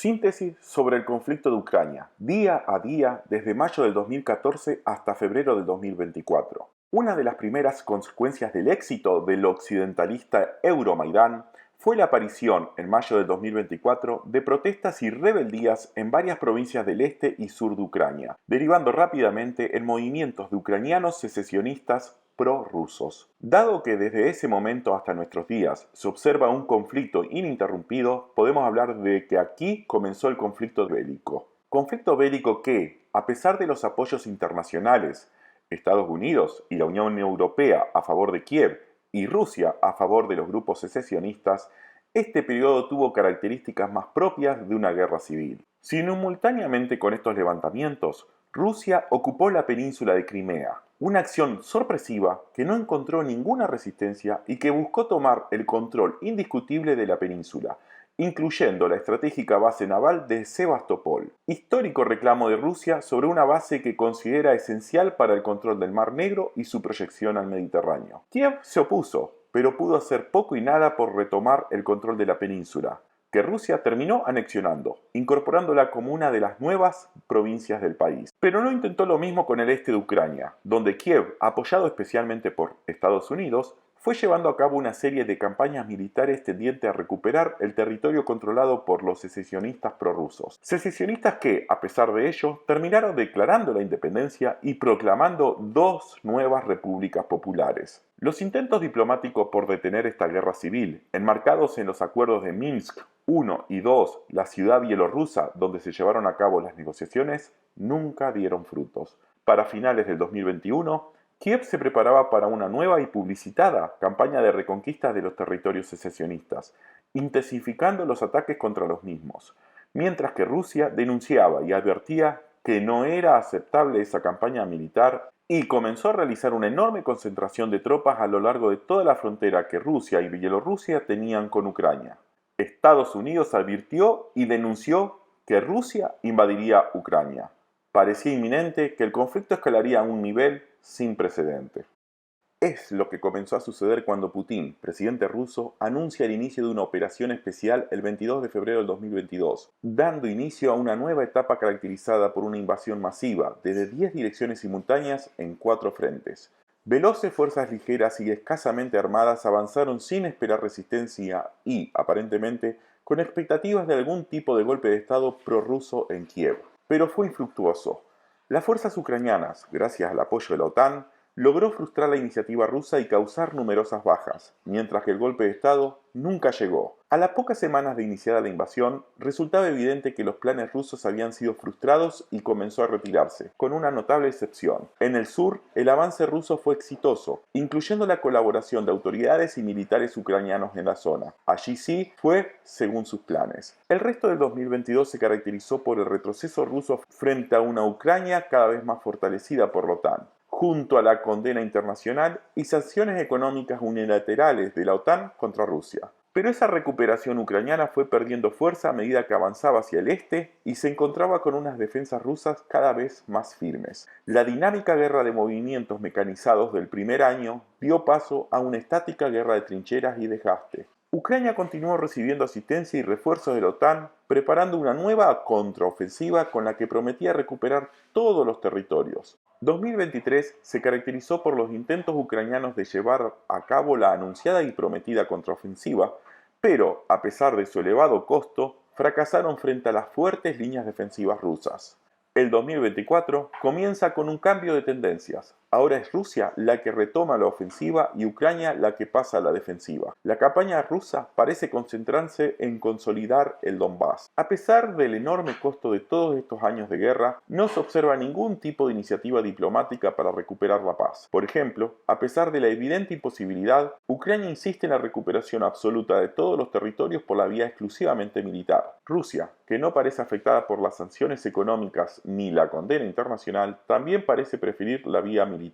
Síntesis sobre el conflicto de Ucrania, día a día desde mayo del 2014 hasta febrero del 2024. Una de las primeras consecuencias del éxito del occidentalista Euromaidán fue la aparición, en mayo del 2024, de protestas y rebeldías en varias provincias del este y sur de Ucrania, derivando rápidamente en movimientos de ucranianos secesionistas prorrusos. Dado que desde ese momento hasta nuestros días se observa un conflicto ininterrumpido, podemos hablar de que aquí comenzó el conflicto bélico. Conflicto bélico que, a pesar de los apoyos internacionales, Estados Unidos y la Unión Europea a favor de Kiev y Rusia a favor de los grupos secesionistas, este periodo tuvo características más propias de una guerra civil. Simultáneamente con estos levantamientos, Rusia ocupó la península de Crimea, una acción sorpresiva que no encontró ninguna resistencia y que buscó tomar el control indiscutible de la península, incluyendo la estratégica base naval de Sebastopol, histórico reclamo de Rusia sobre una base que considera esencial para el control del Mar Negro y su proyección al Mediterráneo. Kiev se opuso, pero pudo hacer poco y nada por retomar el control de la península, que Rusia terminó anexionando, incorporándola como una de las nuevas provincias del país. Pero no intentó lo mismo con el este de Ucrania, donde Kiev, apoyado especialmente por Estados Unidos, fue llevando a cabo una serie de campañas militares tendientes a recuperar el territorio controlado por los secesionistas prorrusos. Secesionistas que, a pesar de ello, terminaron declarando la independencia y proclamando dos nuevas repúblicas populares. Los intentos diplomáticos por detener esta guerra civil, enmarcados en los acuerdos de Minsk I y II, la ciudad bielorrusa donde se llevaron a cabo las negociaciones, nunca dieron frutos. Para finales del 2021, Kiev se preparaba para una nueva y publicitada campaña de reconquista de los territorios secesionistas, intensificando los ataques contra los mismos, mientras que Rusia denunciaba y advertía que no era aceptable esa campaña militar y comenzó a realizar una enorme concentración de tropas a lo largo de toda la frontera que Rusia y Bielorrusia tenían con Ucrania. Estados Unidos advirtió y denunció que Rusia invadiría Ucrania. Parecía inminente que el conflicto escalaría a un nivel sin precedente. Es lo que comenzó a suceder cuando Putin, presidente ruso, anuncia el inicio de una operación especial el 22 de febrero del 2022, dando inicio a una nueva etapa caracterizada por una invasión masiva desde 10 direcciones simultáneas en 4 frentes. Veloces fuerzas ligeras y escasamente armadas avanzaron sin esperar resistencia y, aparentemente, con expectativas de algún tipo de golpe de Estado prorruso en Kiev. Pero fue infructuoso. Las fuerzas ucranianas, gracias al apoyo de la OTAN, logró frustrar la iniciativa rusa y causar numerosas bajas, mientras que el golpe de Estado nunca llegó. A las pocas semanas de iniciada la invasión, resultaba evidente que los planes rusos habían sido frustrados y comenzó a retirarse, con una notable excepción. En el sur, el avance ruso fue exitoso, incluyendo la colaboración de autoridades y militares ucranianos en la zona. Allí sí fue según sus planes. El resto del 2022 se caracterizó por el retroceso ruso frente a una Ucrania cada vez más fortalecida por la OTAN, junto a la condena internacional y sanciones económicas unilaterales de la OTAN contra Rusia. Pero esa recuperación ucraniana fue perdiendo fuerza a medida que avanzaba hacia el este y se encontraba con unas defensas rusas cada vez más firmes. La dinámica guerra de movimientos mecanizados del primer año dio paso a una estática guerra de trincheras y desgaste. Ucrania continuó recibiendo asistencia y refuerzos de la OTAN, preparando una nueva contraofensiva con la que prometía recuperar todos los territorios. 2023 se caracterizó por los intentos ucranianos de llevar a cabo la anunciada y prometida contraofensiva, pero, a pesar de su elevado costo, fracasaron frente a las fuertes líneas defensivas rusas. El 2024 comienza con un cambio de tendencias. Ahora es Rusia la que retoma la ofensiva y Ucrania la que pasa a la defensiva. La campaña rusa parece concentrarse en consolidar el Donbass. A pesar del enorme costo de todos estos años de guerra, no se observa ningún tipo de iniciativa diplomática para recuperar la paz. Por ejemplo, a pesar de la evidente imposibilidad, Ucrania insiste en la recuperación absoluta de todos los territorios por la vía exclusivamente militar. Rusia, que no parece afectada por las sanciones económicas ni la condena internacional, también parece preferir la vía militar.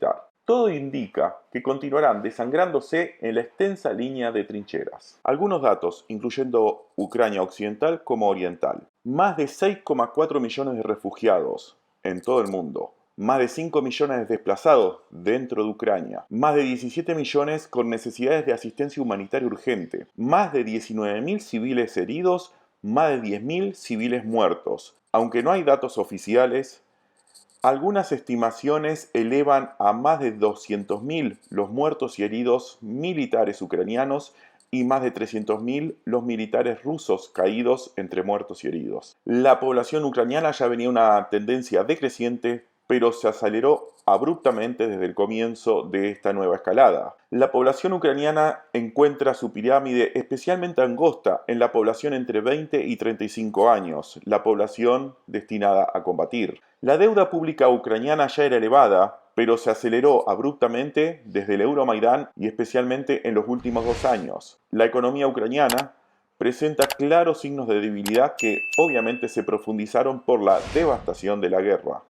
Todo indica que continuarán desangrándose en la extensa línea de trincheras. Algunos datos, incluyendo Ucrania occidental como oriental. Más de 6,4 millones de refugiados en todo el mundo. Más de 5 millones de desplazados dentro de Ucrania. Más de 17 millones con necesidades de asistencia humanitaria urgente. Más de 19.000 civiles heridos más de 10.000 civiles muertos. Aunque no hay datos oficiales, algunas estimaciones elevan a más de 200.000 los muertos y heridos militares ucranianos y más de 300.000 los militares rusos caídos entre muertos y heridos. La población ucraniana ya venía una tendencia decreciente, pero se aceleró abruptamente desde el comienzo de esta nueva escalada. La población ucraniana encuentra su pirámide especialmente angosta en la población entre 20 y 35 años, la población destinada a combatir. La deuda pública ucraniana ya era elevada, pero se aceleró abruptamente desde el Euromaidán y especialmente en los últimos 2 años. La economía ucraniana presenta claros signos de debilidad que obviamente se profundizaron por la devastación de la guerra.